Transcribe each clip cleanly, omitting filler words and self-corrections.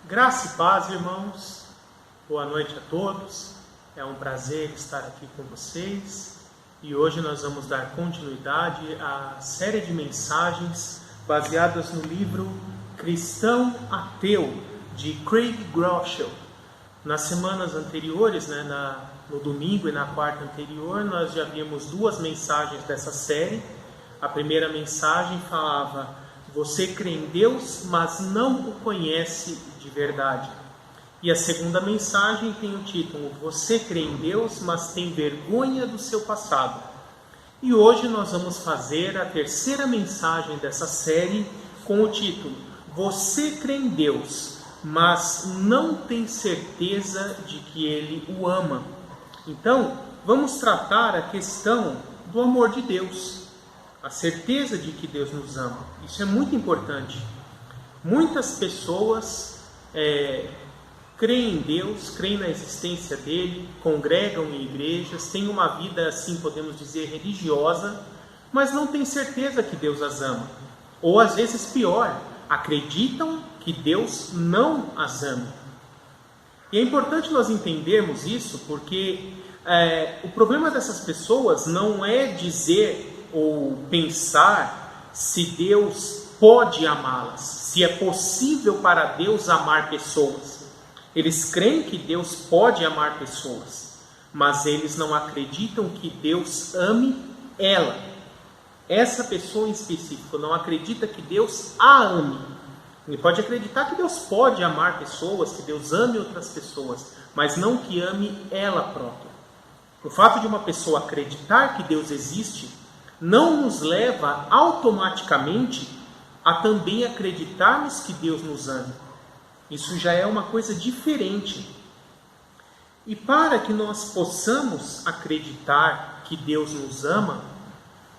Graça e paz, irmãos. Boa noite a todos. É um prazer estar aqui com vocês. E hoje nós vamos dar continuidade à série de mensagens baseadas no livro Cristão Ateu, de Craig Groeschel. Nas semanas anteriores, no domingo e na quarta anterior, nós já vimos duas mensagens dessa série. A primeira mensagem falava: você crê em Deus, mas não o conhece de verdade. E a segunda mensagem tem o título: você crê em Deus, mas tem vergonha do seu passado. E hoje nós vamos fazer a terceira mensagem dessa série com o título: você crê em Deus, mas não tem certeza de que Ele o ama. Então, vamos tratar a questão do amor de Deus, a certeza de que Deus nos ama. Isso é muito importante. Muitas pessoas creem em Deus, creem na existência dele, congregam em igrejas, têm uma vida, assim podemos dizer, religiosa, mas não têm certeza que Deus as ama. Ou às vezes pior, acreditam que Deus não as ama. E é importante nós entendermos isso, porque o problema dessas pessoas não é dizer ou pensar se Deus pode amá-las, se é possível para Deus amar pessoas. Eles creem que Deus pode amar pessoas, mas eles não acreditam que Deus ame ela. Essa pessoa em específico não acredita que Deus a ame. Ele pode acreditar que Deus pode amar pessoas, que Deus ame outras pessoas, mas não que ame ela própria. O fato de uma pessoa acreditar que Deus existe não nos leva automaticamente a também acreditarmos que Deus nos ama. Isso já é uma coisa diferente. E para que nós possamos acreditar que Deus nos ama,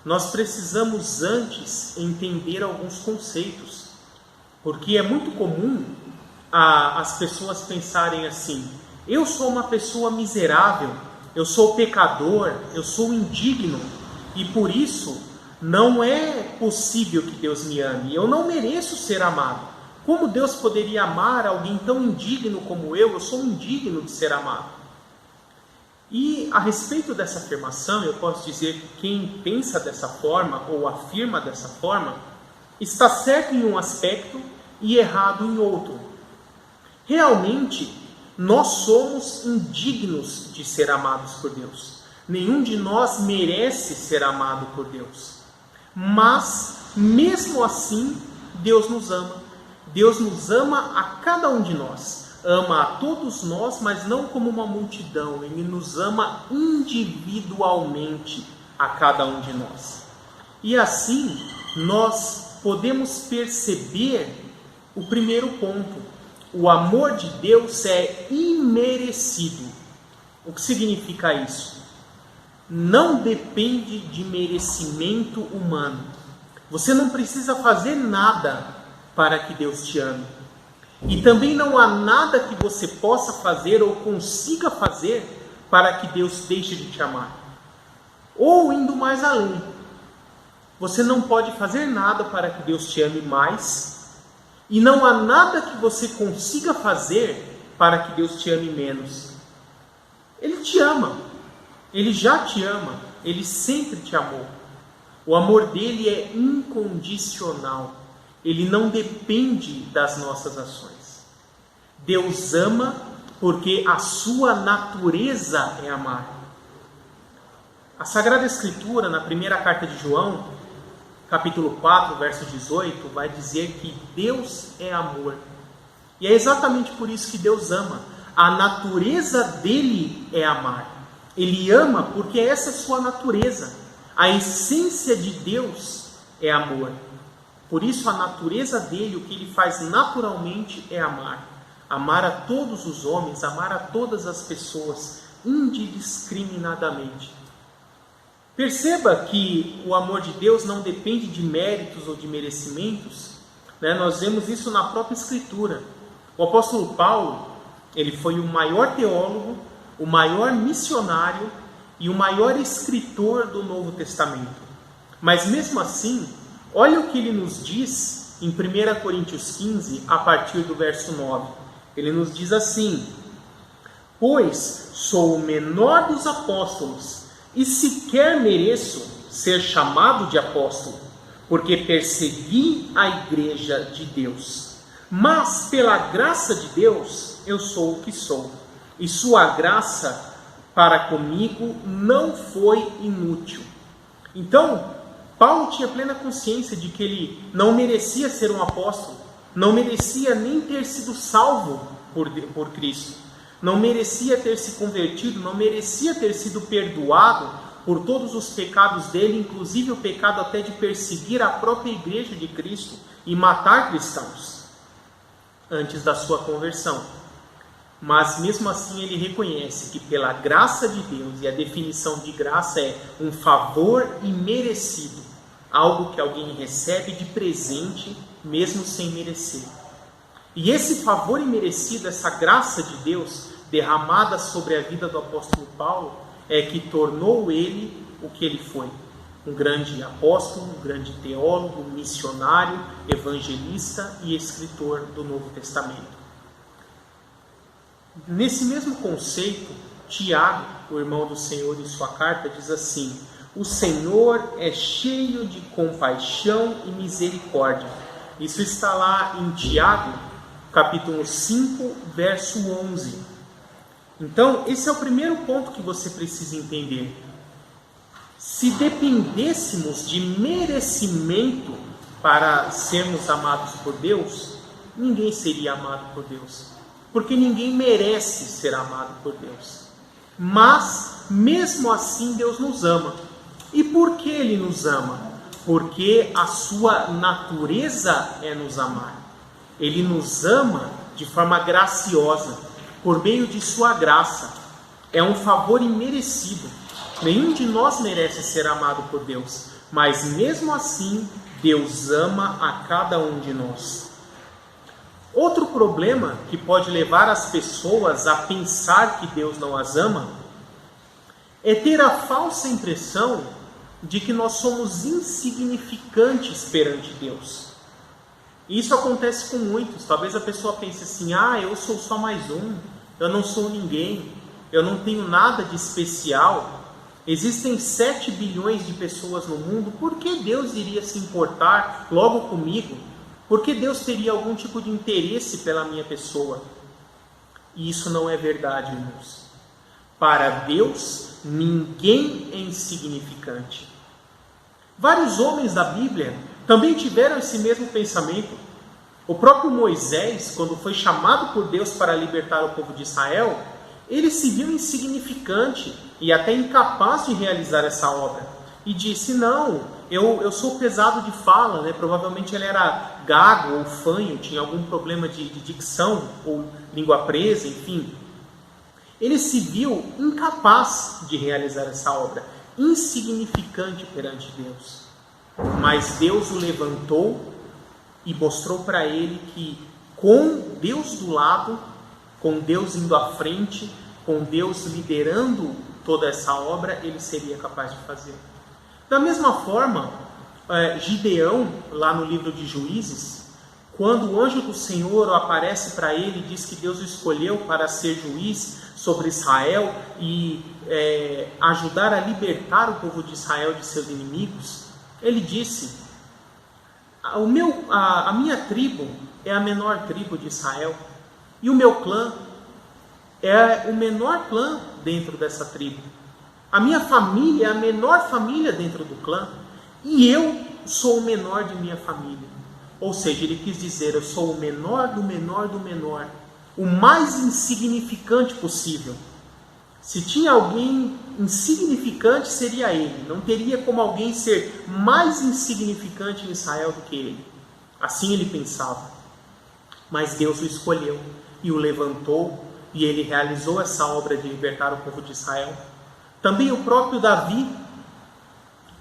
nós precisamos antes entender alguns conceitos. Porque é muito comum as pessoas pensarem assim: eu sou uma pessoa miserável, eu sou pecador, eu sou indigno, e por isso não é possível que Deus me ame. Eu não mereço ser amado. Como Deus poderia amar alguém tão indigno como eu? Eu sou indigno de ser amado. E a respeito dessa afirmação, eu posso dizer que quem pensa dessa forma ou afirma dessa forma está certo em um aspecto e errado em outro. Realmente, nós somos indignos de ser amados por Deus. Nenhum de nós merece ser amado por Deus. Mas, mesmo assim, Deus nos ama. Deus nos ama a cada um de nós. Ama a todos nós, mas não como uma multidão. Ele nos ama individualmente a cada um de nós. E assim, nós podemos perceber o primeiro ponto. O amor de Deus é imerecido. O que significa isso? Não depende de merecimento humano. Você não precisa fazer nada para que Deus te ame. E também não há nada que você possa fazer ou consiga fazer para que Deus deixe de te amar. Ou indo mais além, você não pode fazer nada para que Deus te ame mais, e não há nada que você consiga fazer para que Deus te ame menos. Ele te ama. Ele já te ama. Ele sempre te amou. O amor dele é incondicional. Ele não depende das nossas ações. Deus ama porque a sua natureza é amar. A Sagrada Escritura, na primeira carta de João, capítulo 4, verso 18, vai dizer que Deus é amor. E é exatamente por isso que Deus ama. A natureza dele é amar. Ele ama porque essa é sua natureza. A essência de Deus é amor. Por isso a natureza dele, o que ele faz naturalmente é amar. Amar a todos os homens, amar a todas as pessoas, indiscriminadamente. Perceba que o amor de Deus não depende de méritos ou de merecimentos. Nós vemos isso na própria Escritura. O apóstolo Paulo, ele foi o maior teólogo, o maior missionário e o maior escritor do Novo Testamento. Mas mesmo assim, olha o que ele nos diz em 1 Coríntios 15, a partir do verso 9. Ele nos diz assim: pois sou o menor dos apóstolos, e sequer mereço ser chamado de apóstolo, porque persegui a igreja de Deus. Mas pela graça de Deus eu sou o que sou, e sua graça para comigo não foi inútil. Então, Paulo tinha plena consciência de que ele não merecia ser um apóstolo, não merecia nem ter sido salvo por Cristo, não merecia ter se convertido, não merecia ter sido perdoado por todos os pecados dele, inclusive o pecado até de perseguir a própria igreja de Cristo e matar cristãos antes da sua conversão. Mas mesmo assim ele reconhece que pela graça de Deus, e a definição de graça é um favor imerecido, algo que alguém recebe de presente mesmo sem merecer. E esse favor imerecido, essa graça de Deus derramada sobre a vida do apóstolo Paulo, é que tornou ele o que ele foi: um grande apóstolo, um grande teólogo, missionário, evangelista e escritor do Novo Testamento. Nesse mesmo conceito, Tiago, o irmão do Senhor, em sua carta, diz assim: o Senhor é cheio de compaixão e misericórdia. Isso está lá em Tiago, capítulo 5, verso 11. Então, esse é o primeiro ponto que você precisa entender. Se dependêssemos de merecimento para sermos amados por Deus, ninguém seria amado por Deus, porque ninguém merece ser amado por Deus. Mas, mesmo assim, Deus nos ama. E por que Ele nos ama? Porque a sua natureza é nos amar. Ele nos ama de forma graciosa, por meio de sua graça. É um favor imerecido. Nenhum de nós merece ser amado por Deus, mas mesmo assim, Deus ama a cada um de nós. Outro problema que pode levar as pessoas a pensar que Deus não as ama é ter a falsa impressão de que nós somos insignificantes perante Deus. E isso acontece com muitos. Talvez a pessoa pense assim: eu sou só mais um, eu não sou ninguém, eu não tenho nada de especial. Existem 7 bilhões de pessoas no mundo, por que Deus iria se importar logo comigo? Por que Deus teria algum tipo de interesse pela minha pessoa? E isso não é verdade, irmãos. Para Deus, ninguém é insignificante. Vários homens da Bíblia também tiveram esse mesmo pensamento. O próprio Moisés, quando foi chamado por Deus para libertar o povo de Israel, ele se viu insignificante e até incapaz de realizar essa obra. E disse: não, eu sou pesado de fala, né? Provavelmente ele era gago ou fanho, tinha algum problema de dicção ou língua presa, enfim. Ele se viu incapaz de realizar essa obra, insignificante perante Deus. Mas Deus o levantou e mostrou para ele que, com Deus do lado, com Deus indo à frente, com Deus liderando toda essa obra, ele seria capaz de fazer. Da mesma forma, Gideão, lá no livro de Juízes, quando o anjo do Senhor aparece para ele e diz que Deus o escolheu para ser juiz sobre Israel e ajudar a libertar o povo de Israel de seus inimigos, ele disse: a minha tribo é a menor tribo de Israel, e o meu clã é o menor clã dentro dessa tribo. A minha família é a menor família dentro do clã, e eu sou o menor de minha família. Ou seja, ele quis dizer: eu sou o menor do menor do menor, o mais insignificante possível. Se tinha alguém insignificante, seria ele. Não teria como alguém ser mais insignificante em Israel do que ele. Assim ele pensava. Mas Deus o escolheu e o levantou, e ele realizou essa obra de libertar o povo de Israel. Também o próprio Davi,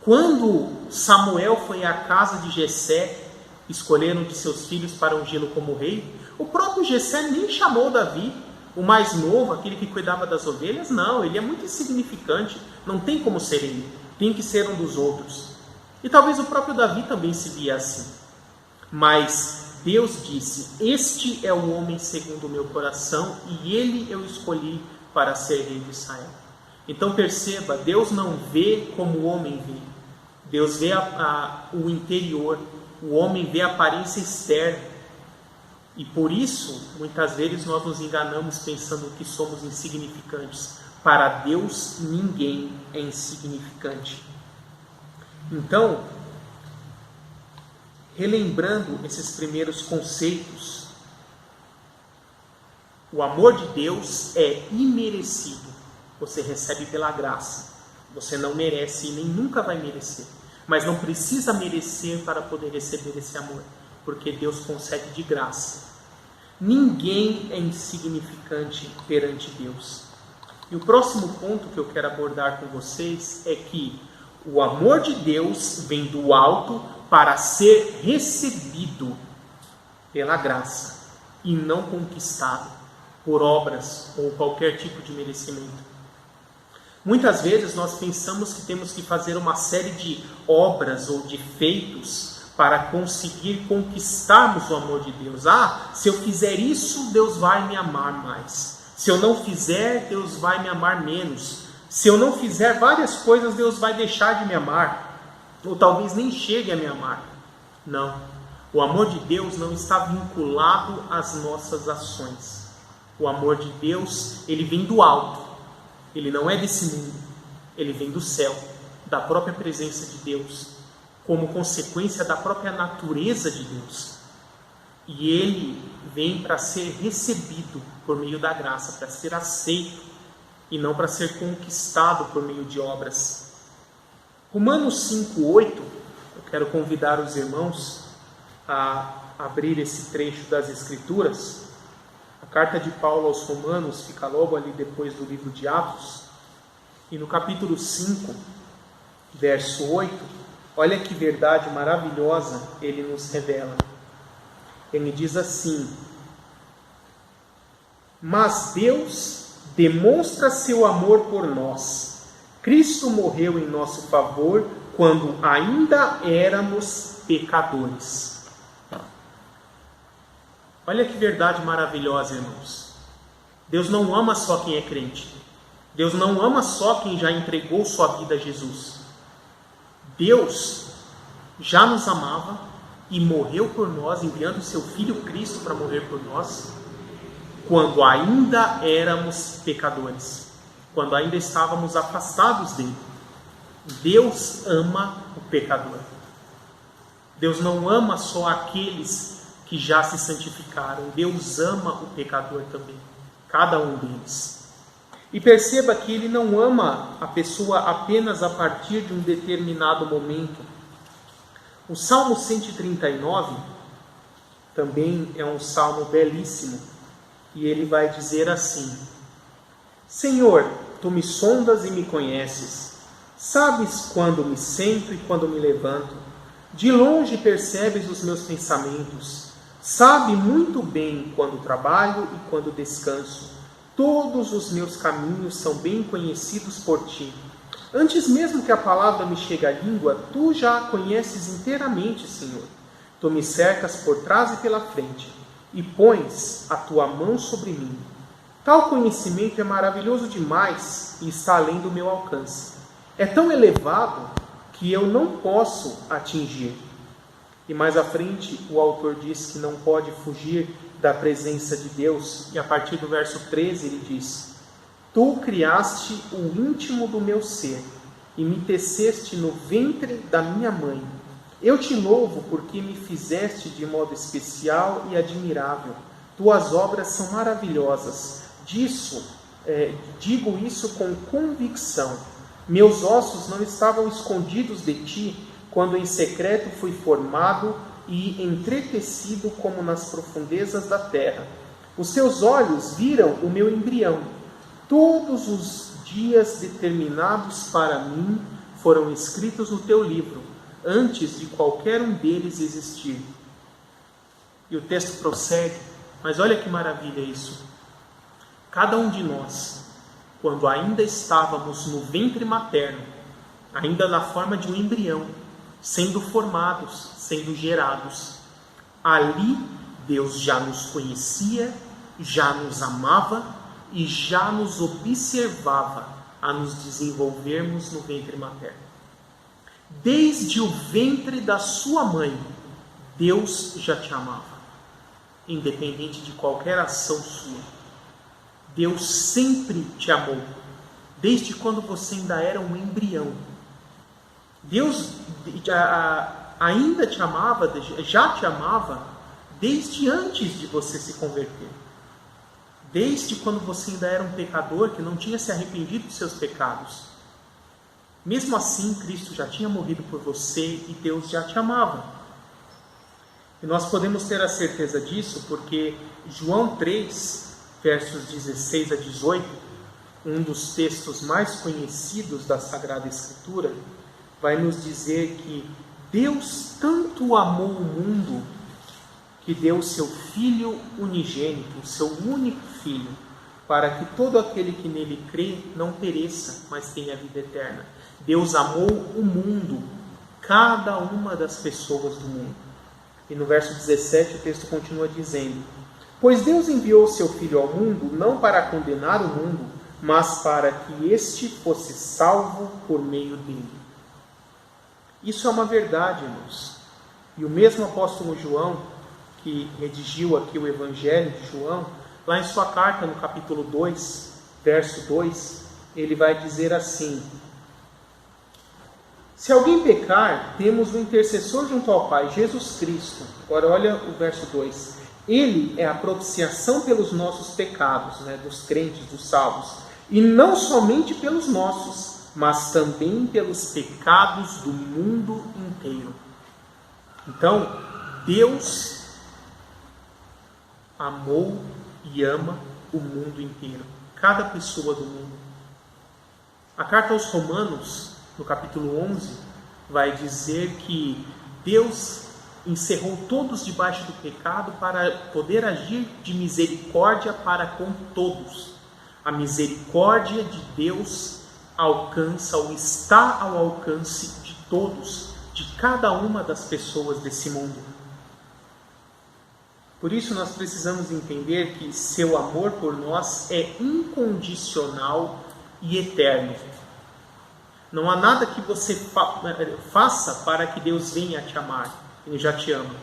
quando Samuel foi à casa de Jessé, escolher um de seus filhos para ungí-lo como rei, o próprio Jessé nem chamou Davi, o mais novo, aquele que cuidava das ovelhas. Não, ele é muito insignificante, não tem como ser ele, tem que ser um dos outros. E talvez o próprio Davi também se via assim. Mas Deus disse: este é o homem segundo o meu coração, e ele eu escolhi para ser rei de Israel. Então perceba, Deus não vê como o homem vê. Deus vê o interior, o homem vê a aparência externa. E por isso, muitas vezes nós nos enganamos pensando que somos insignificantes. Para Deus, ninguém é insignificante. Então, relembrando esses primeiros conceitos, o amor de Deus é imerecido. Você recebe pela graça. Você não merece e nem nunca vai merecer. Mas não precisa merecer para poder receber esse amor, porque Deus concede de graça. Ninguém é insignificante perante Deus. E o próximo ponto que eu quero abordar com vocês é que o amor de Deus vem do alto para ser recebido pela graça e não conquistado por obras ou qualquer tipo de merecimento. Muitas vezes nós pensamos que temos que fazer uma série de obras ou de feitos para conseguir conquistarmos o amor de Deus. Se eu fizer isso, Deus vai me amar mais. Se eu não fizer, Deus vai me amar menos. Se eu não fizer várias coisas, Deus vai deixar de me amar. Ou talvez nem chegue a me amar. Não. O amor de Deus não está vinculado às nossas ações. O amor de Deus, ele vem do alto. Ele não é desse mundo. Ele vem do céu, da própria presença de Deus, como consequência da própria natureza de Deus. E ele vem para ser recebido por meio da graça, para ser aceito e não para ser conquistado por meio de obras. Romanos 5:8, eu quero convidar os irmãos a abrir esse trecho das Escrituras. A carta de Paulo aos Romanos fica logo ali depois do livro de Atos. E no capítulo 5, verso 8, olha que verdade maravilhosa ele nos revela. Ele diz assim: mas Deus demonstra seu amor por nós. Cristo morreu em nosso favor quando ainda éramos pecadores. Olha que verdade maravilhosa, irmãos. Deus não ama só quem é crente. Deus não ama só quem já entregou sua vida a Jesus. Deus já nos amava e morreu por nós, enviando seu Filho Cristo para morrer por nós, quando ainda éramos pecadores, quando ainda estávamos afastados dele. Deus ama o pecador. Deus não ama só aqueles que já se santificaram. Deus ama o pecador também, cada um deles. E perceba que ele não ama a pessoa apenas a partir de um determinado momento. O Salmo 139 também é um salmo belíssimo. E ele vai dizer assim: Senhor, tu me sondas e me conheces. Sabes quando me sento e quando me levanto. De longe percebes os meus pensamentos. Sabe muito bem quando trabalho e quando descanso. Todos os meus caminhos são bem conhecidos por ti. Antes mesmo que a palavra me chegue à língua, tu já a conheces inteiramente, Senhor. Tu me cercas por trás e pela frente, e pões a tua mão sobre mim. Tal conhecimento é maravilhoso demais e está além do meu alcance. É tão elevado que eu não posso atingir. E mais à frente, o autor diz que não pode fugir da presença de Deus. E a partir do verso 13 ele diz: Tu criaste o íntimo do meu ser e me teceste no ventre da minha mãe. Eu te louvo porque me fizeste de modo especial e admirável. Tuas obras são maravilhosas. Digo isso com convicção. Meus ossos não estavam escondidos de ti, quando em secreto fui formado e entretecido como nas profundezas da terra. Os teus olhos viram o meu embrião. Todos os dias determinados para mim foram escritos no teu livro, antes de qualquer um deles existir. E o texto prossegue, mas olha que maravilha isso. Cada um de nós, quando ainda estávamos no ventre materno, ainda na forma de um embrião, sendo formados, sendo gerados, Ali Deus já nos conhecia, já nos amava e já nos observava a nos desenvolvermos no ventre materno. Desde o ventre da sua mãe, Deus já te amava, independente de qualquer ação sua. Deus sempre te amou, desde quando você ainda era um embrião. Deus ainda te amava, já te amava, desde antes de você se converter. Desde quando você ainda era um pecador que não tinha se arrependido dos seus pecados. Mesmo assim, Cristo já tinha morrido por você e Deus já te amava. E nós podemos ter a certeza disso porque João 3, versos 16 a 18, um dos textos mais conhecidos da Sagrada Escritura, vai nos dizer que Deus tanto amou o mundo que deu o seu Filho unigênito, o seu único Filho, para que todo aquele que nele crê não pereça, mas tenha vida eterna. Deus amou o mundo, cada uma das pessoas do mundo. E no verso 17 o texto continua dizendo: pois Deus enviou o seu Filho ao mundo, não para condenar o mundo, mas para que este fosse salvo por meio dele. Isso é uma verdade, irmãos. E o mesmo apóstolo João, que redigiu aqui o Evangelho de João, lá em sua carta, no capítulo 2, verso 2, ele vai dizer assim: se alguém pecar, temos um intercessor junto ao Pai, Jesus Cristo. Agora olha o verso 2. Ele é a propiciação pelos nossos pecados, dos crentes, dos salvos. E não somente pelos nossos, mas também pelos pecados do mundo inteiro. Então, Deus amou e ama o mundo inteiro, cada pessoa do mundo. A carta aos Romanos, no capítulo 11, vai dizer que Deus encerrou todos debaixo do pecado para poder agir de misericórdia para com todos. A misericórdia de Deus alcança ou está ao alcance de todos, de cada uma das pessoas desse mundo. Por isso nós precisamos entender que seu amor por nós é incondicional e eterno. Não há nada que você faça para que Deus venha te amar. Ele já te ama.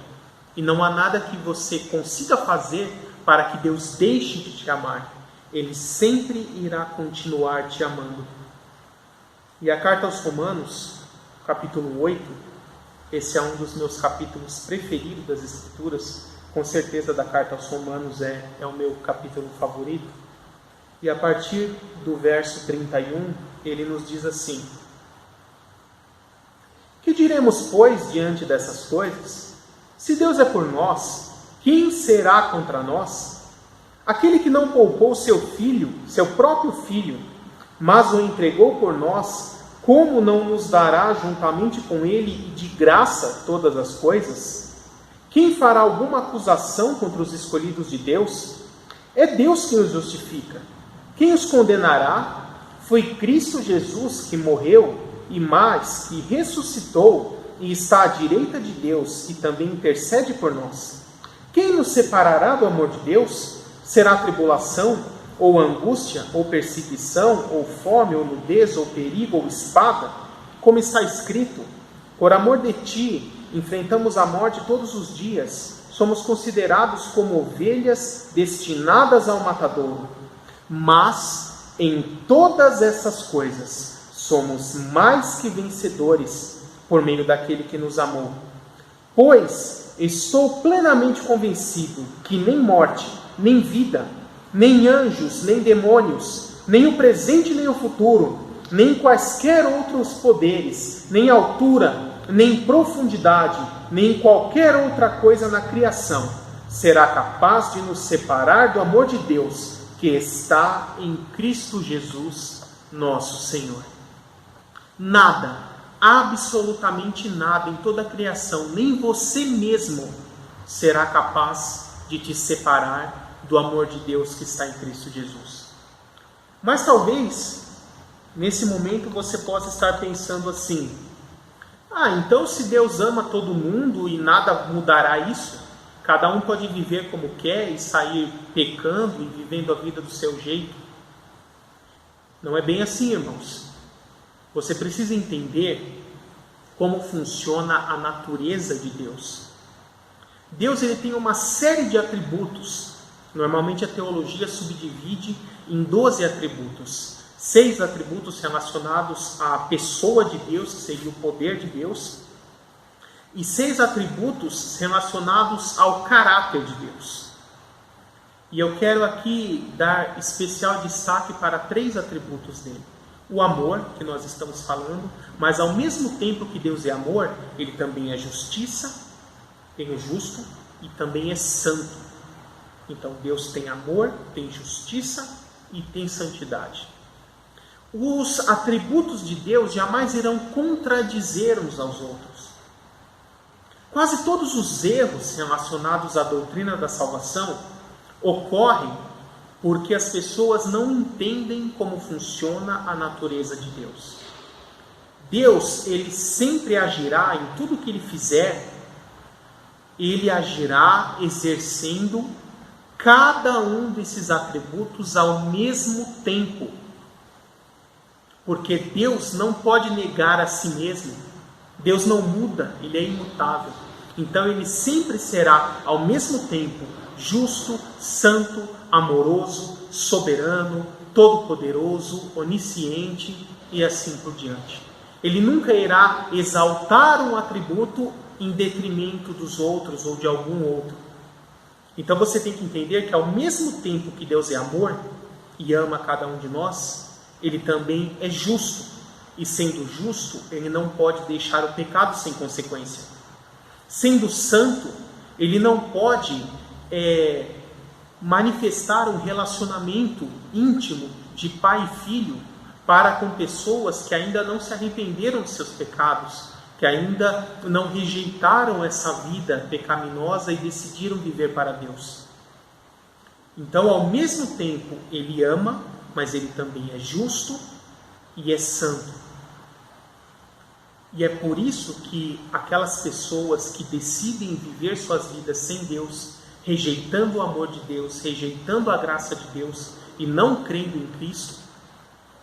E não há nada que você consiga fazer para que Deus deixe de te amar. Ele sempre irá continuar te amando. E a carta aos Romanos, capítulo 8, esse é um dos meus capítulos preferidos das Escrituras. Com certeza da carta aos Romanos é o meu capítulo favorito. E a partir do verso 31, ele nos diz assim: que diremos, pois, diante dessas coisas? Se Deus é por nós, quem será contra nós? Aquele que não poupou seu filho, seu próprio filho, mas o entregou por nós, como não nos dará juntamente com ele e de graça todas as coisas? Quem fará alguma acusação contra os escolhidos de Deus? É Deus quem os justifica. Quem os condenará? Foi Cristo Jesus que morreu e mais, que ressuscitou e está à direita de Deus e também intercede por nós. Quem nos separará do amor de Deus? Será tribulação, ou angústia, ou perseguição, ou fome, ou nudez, ou perigo, ou espada? Como está escrito: por amor de ti, enfrentamos a morte todos os dias, somos considerados como ovelhas destinadas ao matadouro. Mas, em todas essas coisas, somos mais que vencedores por meio daquele que nos amou. Pois estou plenamente convencido que nem morte, nem vida, nem anjos, nem demônios, nem o presente nem o futuro, nem quaisquer outros poderes, nem altura, nem profundidade, nem qualquer outra coisa na criação será capaz de nos separar do amor de Deus que está em Cristo Jesus, nosso Senhor. Nada, absolutamente nada em toda a criação, nem você mesmo, será capaz de te separar do amor de Deus que está em Cristo Jesus. Mas talvez, nesse momento, você possa estar pensando assim: então se Deus ama todo mundo e nada mudará isso, Cada um pode viver como quer e sair pecando e vivendo a vida do seu jeito. Não é bem assim, irmãos. Você precisa entender como funciona a natureza de Deus. Deus ele tem uma série de atributos. Normalmente a teologia subdivide em 12 atributos. 6 atributos relacionados à pessoa de Deus, que seria o poder de Deus. E 6 atributos relacionados ao caráter de Deus. E eu quero aqui dar especial destaque para 3 atributos dele. O amor, que nós estamos falando, mas ao mesmo tempo que Deus é amor, ele também é justiça, tem o justo e também é santo. Então Deus tem amor, tem justiça e tem santidade. Os atributos de Deus jamais irão contradizer uns aos outros. Quase todos os erros relacionados à doutrina da salvação ocorrem porque as pessoas não entendem como funciona a natureza de Deus. Deus, ele sempre agirá em tudo que ele fizer, ele agirá exercendo cada um desses atributos ao mesmo tempo. Porque Deus não pode negar a si mesmo. Deus não muda, ele é imutável. Então ele sempre será ao mesmo tempo justo, santo, amoroso, soberano, todo-poderoso, onisciente e assim por diante. Ele nunca irá exaltar um atributo em detrimento dos outros ou de algum outro. Então você tem que entender que ao mesmo tempo que Deus é amor e ama cada um de nós, ele também é justo. E sendo justo, ele não pode deixar o pecado sem consequência. Sendo santo, ele não pode manifestar um relacionamento íntimo de pai e filho para com pessoas que ainda não se arrependeram de seus pecados, que ainda não rejeitaram essa vida pecaminosa e decidiram viver para Deus. Então, ao mesmo tempo, ele ama, mas ele também é justo e é santo. E é por isso que aquelas pessoas que decidem viver suas vidas sem Deus, rejeitando o amor de Deus, rejeitando a graça de Deus e não crendo em Cristo,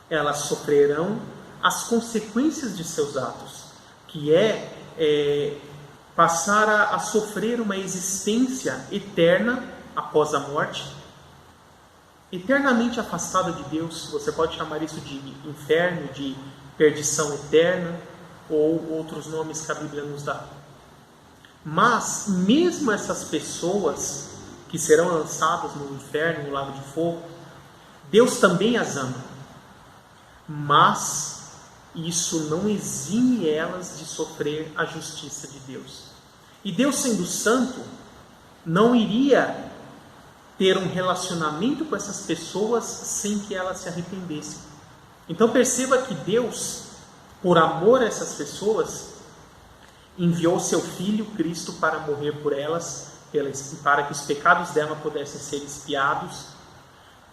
elas sofrerão as consequências de seus atos, que é passar a sofrer uma existência eterna após a morte, eternamente afastada de Deus. Você pode chamar isso de inferno, de perdição eterna, ou outros nomes que a Bíblia nos dá. Mas, mesmo essas pessoas que serão lançadas no inferno, no lago de fogo, Deus também as ama. Mas, isso não exime elas de sofrer a justiça de Deus. E Deus, sendo santo, não iria ter um relacionamento com essas pessoas sem que elas se arrependessem. Então perceba que Deus, por amor a essas pessoas, enviou seu Filho Cristo para morrer por elas, para que os pecados dela pudessem ser expiados,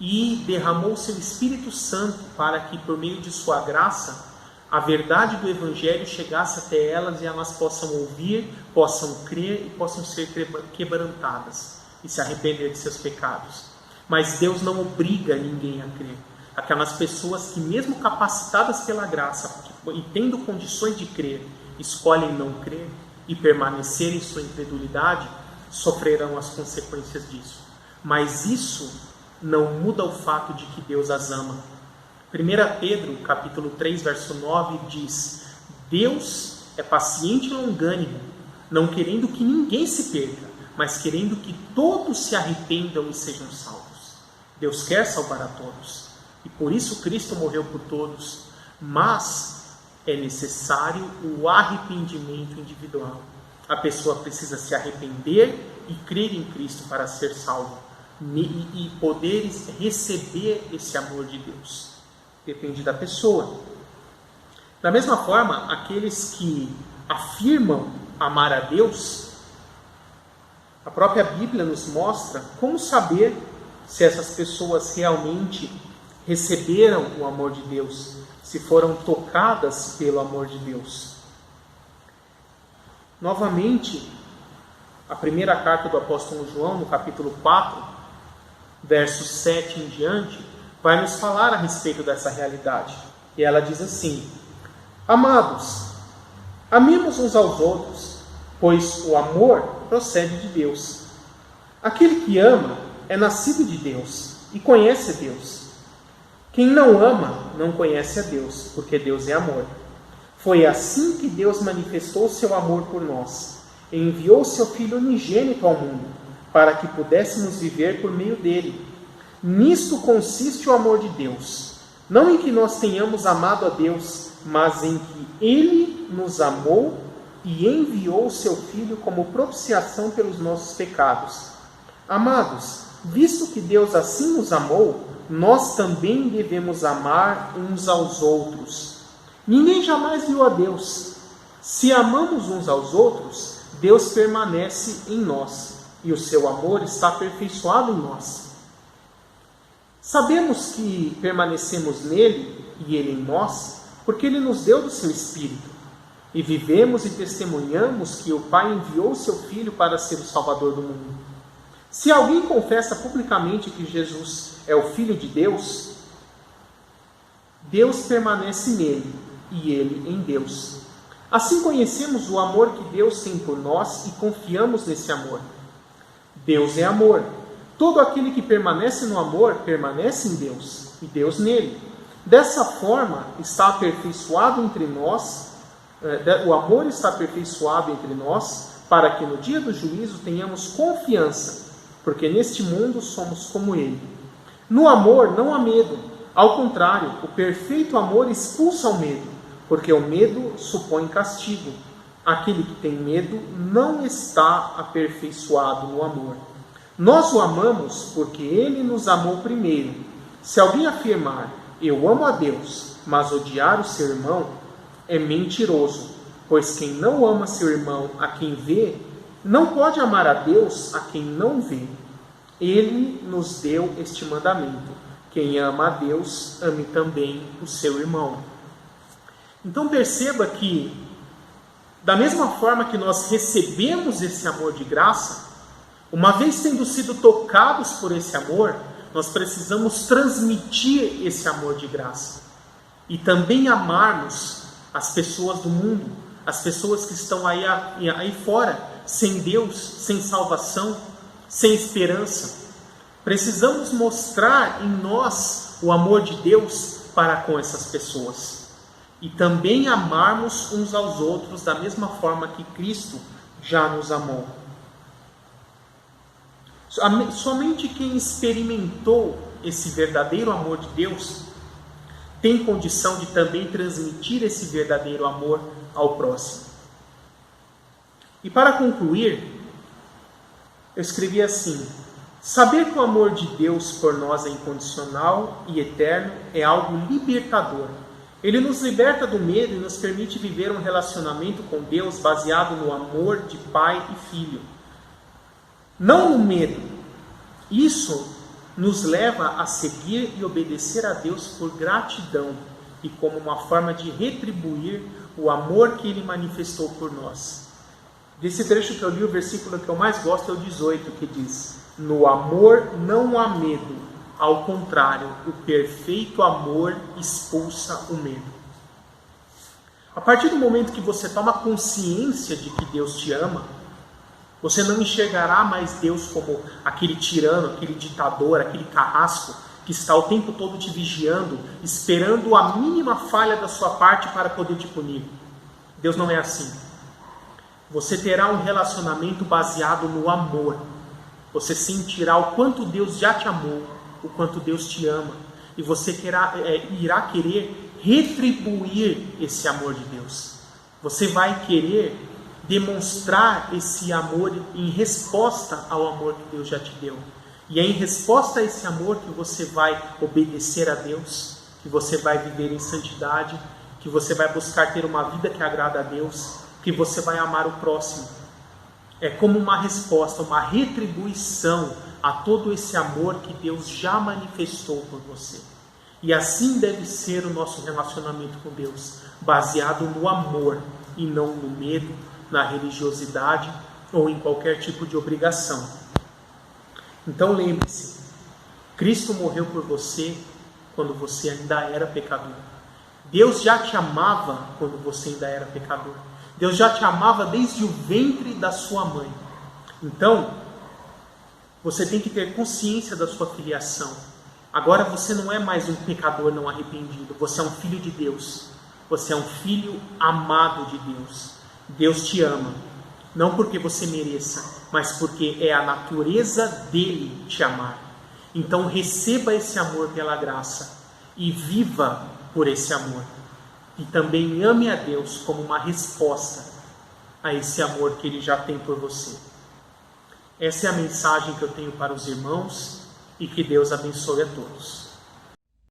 e derramou seu Espírito Santo para que, por meio de sua graça, a verdade do Evangelho chegasse até elas e elas possam ouvir, possam crer e possam ser quebrantadas e se arrepender de seus pecados. Mas Deus não obriga ninguém a crer. Aquelas pessoas que, mesmo capacitadas pela graça e tendo condições de crer, escolhem não crer e permanecer em sua incredulidade, sofrerão as consequências disso. Mas isso não muda o fato de que Deus as ama. 1 Pedro, capítulo 3, verso 9, diz: Deus é paciente e longânimo, não querendo que ninguém se perca, mas querendo que todos se arrependam e sejam salvos. Deus quer salvar a todos. E por isso Cristo morreu por todos, mas é necessário o arrependimento individual. A pessoa precisa se arrepender e crer em Cristo para ser salvo e poder receber esse amor de Deus. Depende da pessoa. Da mesma forma, aqueles que afirmam amar a Deus, a própria Bíblia nos mostra como saber se essas pessoas realmente receberam o amor de Deus, se foram tocadas pelo amor de Deus. Novamente, A primeira carta do apóstolo João, no capítulo 4, versos 7 em diante, vai nos falar a respeito dessa realidade. E ela diz assim: Amados, amemos uns aos outros, pois o amor procede de Deus. Aquele que ama é nascido de Deus e conhece a Deus. Quem não ama não conhece a Deus, porque Deus é amor. Foi assim que Deus manifestou seu amor por nós. Enviou seu Filho unigênito ao mundo, para que pudéssemos viver por meio dele. Nisto consiste o amor de Deus, não em que nós tenhamos amado a Deus, mas em que Ele nos amou e enviou seu Filho como propiciação pelos nossos pecados. Amados, visto que Deus assim nos amou, nós também devemos amar uns aos outros. Ninguém jamais viu a Deus. Se amamos uns aos outros, Deus permanece em nós, e o seu amor está aperfeiçoado em nós. Sabemos que permanecemos nele e ele em nós, porque ele nos deu do seu Espírito. E vivemos e testemunhamos que o Pai enviou o seu Filho para ser o Salvador do mundo. Se alguém confessa publicamente que Jesus é o Filho de Deus, Deus permanece nele e ele em Deus. Assim conhecemos o amor que Deus tem por nós e confiamos nesse amor. Deus é amor. Todo aquele que permanece no amor, permanece em Deus, e Deus nele. Dessa forma, está aperfeiçoado entre nós, o amor está aperfeiçoado entre nós, para que no dia do juízo tenhamos confiança, porque neste mundo somos como ele. No amor não há medo, ao contrário, o perfeito amor expulsa o medo, porque o medo supõe castigo. Aquele que tem medo não está aperfeiçoado no amor. Nós o amamos porque ele nos amou primeiro. Se alguém afirmar, eu amo a Deus, mas odiar o seu irmão, é mentiroso, pois quem não ama seu irmão a quem vê, não pode amar a Deus a quem não vê. Ele nos deu este mandamento: quem ama a Deus, ame também o seu irmão. Então perceba que, da mesma forma que nós recebemos esse amor de graça, uma vez tendo sido tocados por esse amor, nós precisamos transmitir esse amor de graça. E também amarmos as pessoas do mundo, as pessoas que estão aí fora, sem Deus, sem salvação, sem esperança. Precisamos mostrar em nós o amor de Deus para com essas pessoas. E também amarmos uns aos outros da mesma forma que Cristo já nos amou. Somente quem experimentou esse verdadeiro amor de Deus tem condição de também transmitir esse verdadeiro amor ao próximo. E para concluir, eu escrevi assim: saber que o amor de Deus por nós é incondicional e eterno é algo libertador. Ele nos liberta do medo e nos permite viver um relacionamento com Deus baseado no amor de pai e filho, não no medo. Isso nos leva a seguir e obedecer a Deus por gratidão e como uma forma de retribuir o amor que Ele manifestou por nós. Desse trecho que eu li, o versículo que eu mais gosto é o 18, que diz: no amor não há medo, ao contrário, o perfeito amor expulsa o medo. A partir do momento que você toma consciência de que Deus te ama, você não enxergará mais Deus como aquele tirano, aquele ditador, aquele carrasco que está o tempo todo te vigiando, esperando a mínima falha da sua parte para poder te punir. Deus não é assim. Você terá um relacionamento baseado no amor. Você sentirá o quanto Deus já te amou, o quanto Deus te ama, e você irá querer retribuir esse amor de Deus. Você vai querer demonstrar esse amor em resposta ao amor que Deus já te deu. E é em resposta a esse amor que você vai obedecer a Deus, que você vai viver em santidade, que você vai buscar ter uma vida que agrada a Deus, que você vai amar o próximo. É como uma resposta, uma retribuição a todo esse amor que Deus já manifestou por você. E assim deve ser o nosso relacionamento com Deus, baseado no amor e não no medo, na religiosidade, ou em qualquer tipo de obrigação. Então lembre-se, Cristo morreu por você quando você ainda era pecador. Deus já te amava quando você ainda era pecador. Deus já te amava desde o ventre da sua mãe. Então, você tem que ter consciência da sua filiação. Agora você não é mais um pecador não arrependido. Você é um filho de Deus. Você é um filho amado de Deus. Deus te ama. Não porque você mereça, mas porque é a natureza dele te amar. Então receba esse amor pela graça e viva por esse amor. E também ame a Deus como uma resposta a esse amor que Ele já tem por você. Essa é a mensagem que eu tenho para os irmãos e que Deus abençoe a todos.